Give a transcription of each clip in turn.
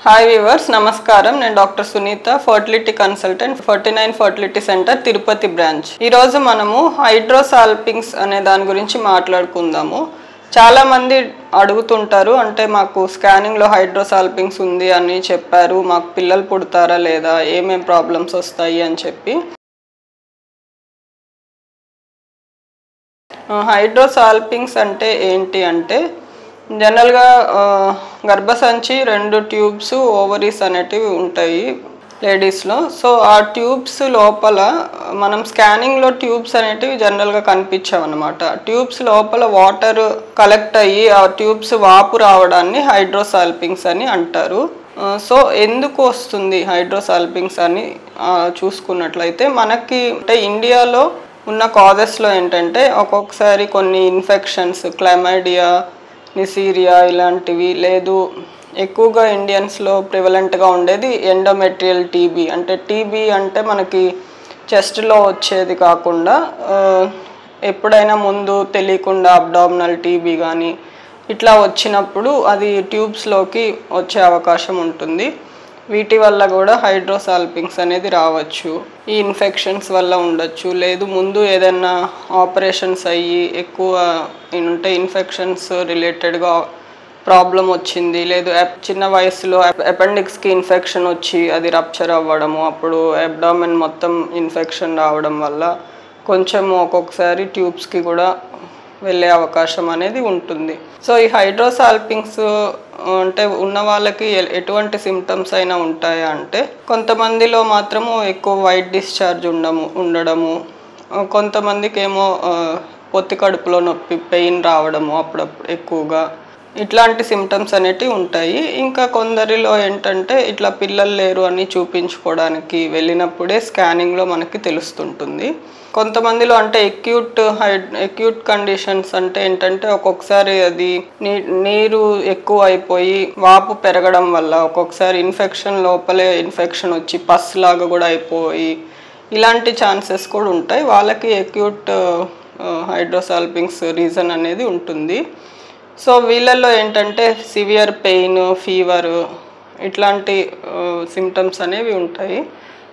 Hi viewers, నమస్కారం. నేను doctor Sunitha, fertility consultant, 49 fertility centre, Tirupati branch. ఈరోజు మనము హైడ్రోసాల్పింగ్స్ అనే దాని గురించి మాట్లాడుకుందాము. చాలామంది అడుగుతుంటారు, అంటే మాకు స్కానింగ్లో హైడ్రోసాల్పింగ్స్ ఉంది అని చెప్పారు, మాకు పిల్లలు పుడతారా లేదా, ఏమేం ప్రాబ్లమ్స్ వస్తాయి అని చెప్పి. హైడ్రోసాల్పింగ్స్ అంటే ఏంటి అంటే, జనరల్గా గర్భసంచి 2 ట్యూబ్స్, ఓవరీస్ అనేటివి ఉంటాయి లేడీస్లో. సో ఆ ట్యూబ్స్ లోపల మనం స్కానింగ్లో ట్యూబ్స్ అనేటివి జనరల్గా కనిపించావు అనమాట. ట్యూబ్స్ లోపల వాటర్ కలెక్ట్ అయ్యి ఆ ట్యూబ్స్ వాపు రావడాన్ని హైడ్రోసాల్పింగ్స్ అని అంటారు. సో ఎందుకు వస్తుంది హైడ్రోసాల్పింగ్స్ అని చూసుకున్నట్లయితే, మనకి అంటే ఇండియాలో ఉన్న కాజెస్లో ఏంటంటే, ఒక్కొక్కసారి కొన్ని ఇన్ఫెక్షన్స్, క్లైమైడియా, నిసీరియా ఇలాంటివి, లేదు ఎక్కువగా ఇండియన్స్లో ప్రివలెంట్గా ఉండేది ఎండోమెట్రియల్ టీబీ. అంటే టీబీ అంటే మనకి చెస్ట్లో వచ్చేది కాకుండా ఎప్పుడైనా ముందు తెలియకుండా అబ్డామినల్ టీబీ కానీ ఇట్లా వచ్చినప్పుడు అది ట్యూబ్స్లోకి వచ్చే అవకాశం ఉంటుంది. వీటి వల్ల కూడా హైడ్రోసాల్పింగ్స్ అనేది రావచ్చు. ఈ ఇన్ఫెక్షన్స్ వల్ల ఉండొచ్చు, లేదు ముందు ఏదైనా ఆపరేషన్స్ అయ్యి ఎక్కువ ఉంటే ఇన్ఫెక్షన్స్ రిలేటెడ్గా ప్రాబ్లం వచ్చింది, లేదు చిన్న వయసులో అపెండిక్స్కి ఇన్ఫెక్షన్ వచ్చి అది రప్చర్ అవ్వడము, అప్పుడు అబ్డామిన్ మొత్తం ఇన్ఫెక్షన్ రావడం వల్ల కొంచెం ఒక్కొక్కసారి ట్యూబ్స్కి కూడా వెళ్ళే అవకాశం అనేది ఉంటుంది. సో ఈ హైడ్రోసాల్పింగ్స్ అంటే ఉన్న వాళ్ళకి ఎటువంటి సిమ్టమ్స్ అయినా ఉంటాయా అంటే, కొంతమందిలో మాత్రము ఎక్కువ వైట్ డిశ్చార్జ్ ఉండడము, కొంతమందికి ఏమో పొత్తి కడుపులో నొప్పి, పెయిన్ రావడము అప్పుడప్పుడు ఎక్కువగా, ఇట్లాంటి సిమ్టమ్స్ అనేటివి ఉంటాయి. ఇంకా కొందరిలో ఏంటంటే ఇట్లా పిల్లలు లేరు అని చూపించుకోవడానికి వెళ్ళినప్పుడే స్కానింగ్లో మనకి తెలుస్తుంటుంది. కొంతమందిలో అంటే ఎక్యూట్ కండిషన్స్ అంటే ఏంటంటే, ఒక్కొక్కసారి అది నీరు ఎక్కువ అయిపోయి వాపు పెరగడం వల్ల ఒక్కొక్కసారి ఇన్ఫెక్షన్ లోపలే ఇన్ఫెక్షన్ వచ్చి పస్ లాగా కూడా అయిపోయి ఇలాంటి ఛాన్సెస్ కూడా ఉంటాయి. వాళ్ళకి ఎక్యూట్ హైడ్రోసాల్పింగ్స్ రీజన్ అనేది ఉంటుంది. సో వీళ్ళల్లో ఏంటంటే సివియర్ పెయిన్, ఫీవర్ ఇట్లాంటి సిమ్టమ్స్ అనేవి ఉంటాయి.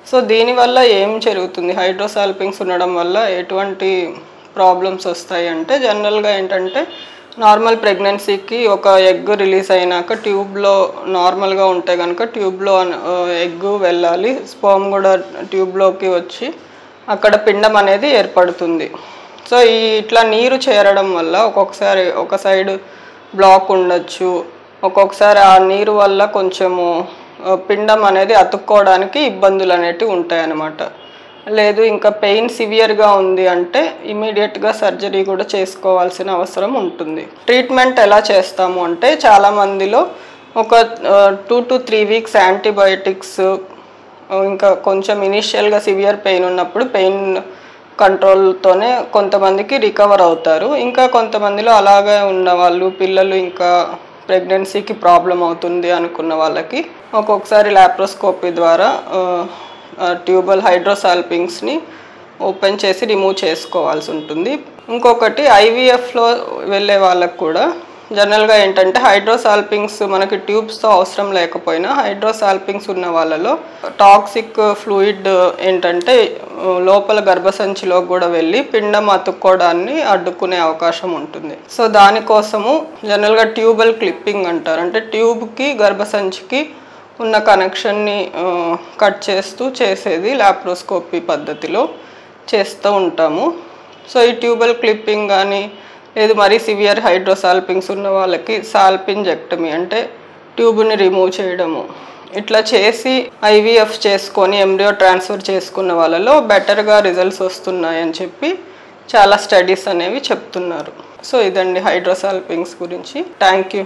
సో దీనివల్ల ఏం జరుగుతుంది, హైడ్రోసాల్పింగ్స్ ఉండడం వల్ల ఎటువంటి ప్రాబ్లమ్స్ వస్తాయి అంటే, జనరల్గా ఏంటంటే నార్మల్ ప్రెగ్నెన్సీకి ఒక ఎగ్ రిలీజ్ అయినాక ట్యూబ్లో నార్మల్గా ఉంటే కనుక ట్యూబ్లో ఎగ్ వెళ్ళాలి, స్పర్మ్ కూడా ట్యూబ్లోకి వచ్చి అక్కడ పిండం అనేది ఏర్పడుతుంది. సో ఇట్లా నీరు చేరడం వల్ల ఒక్కొక్కసారి ఒక సైడ్ బ్లాక్ ఉండొచ్చు, ఒక్కొక్కసారి ఆ నీరు వల్ల కొంచెము పిండం అనేది అతుక్కోవడానికి ఇబ్బందులు అనేటివి ఉంటాయన్నమాట. లేదు ఇంకా పెయిన్ సివియర్గా ఉంది అంటే ఇమీడియట్గా సర్జరీ కూడా చేసుకోవాల్సిన అవసరం ఉంటుంది. ట్రీట్మెంట్ ఎలా చేస్తాము అంటే, చాలామందిలో ఒక 2 to 3 వీక్స్ యాంటీబయోటిక్స్, ఇంకా కొంచెం ఇనిషియల్గా సివియర్ పెయిన్ ఉన్నప్పుడు పెయిన్ కంట్రోల్తోనే కొంతమందికి రికవర్ అవుతారు. ఇంకా కొంతమందిలో అలాగే ఉన్న వాళ్ళు, పిల్లలు ఇంకా ప్రెగ్నెన్సీకి ప్రాబ్లం అవుతుంది అనుకున్న వాళ్ళకి ఒక్కొక్కసారి లాప్రోస్కోపీ ద్వారా ట్యూబల్ హైడ్రోసాల్పింగ్స్ని ఓపెన్ చేసి రిమూవ్ చేసుకోవాల్సి ఉంటుంది. ఇంకొకటి ఐవీఎఫ్లో వెళ్ళే వాళ్ళకు కూడా జనరల్గా ఏంటంటే, హైడ్రోసాల్పింగ్స్ మనకి ట్యూబ్స్తో అవసరం లేకపోయినా హైడ్రోసాల్పింగ్స్ ఉన్న వాళ్ళలో టాక్సిక్ ఫ్లూయిడ్ ఏంటంటే లోపల గర్భసంచిలో కూడా వెళ్ళి పిండం అతుక్కోవడాన్ని అడ్డుకునే అవకాశం ఉంటుంది. సో దానికోసము జనరల్గా ట్యూబల్ క్లిప్పింగ్ అంటారు. అంటే ట్యూబ్కి గర్భసంచికి ఉన్న కనెక్షన్ని కట్ చేస్తూ చేసేది లాప్రోస్కోపీ పద్ధతిలో చేస్తూ ఉంటాము. సో ఈ ట్యూబల్ క్లిప్పింగ్ కానీ, లేదు మరీ సివియర్ హైడ్రోసాల్పింగ్స్ ఉన్న వాళ్ళకి సాల్పింజెక్టమీ అంటే ట్యూబ్ని రిమూవ్ చేయడము, ఇట్లా చేసి ఐవీఎఫ్ చేసుకొని ఎంబ్రియో ట్రాన్స్ఫర్ చేసుకున్న వాళ్ళలో బెటర్గా రిజల్ట్స్ వస్తున్నాయని చెప్పి చాలా స్టడీస్ అనేవి చెప్తున్నారు. సో ఇదండి హైడ్రోసాల్పింగ్స్ గురించి. Thank you.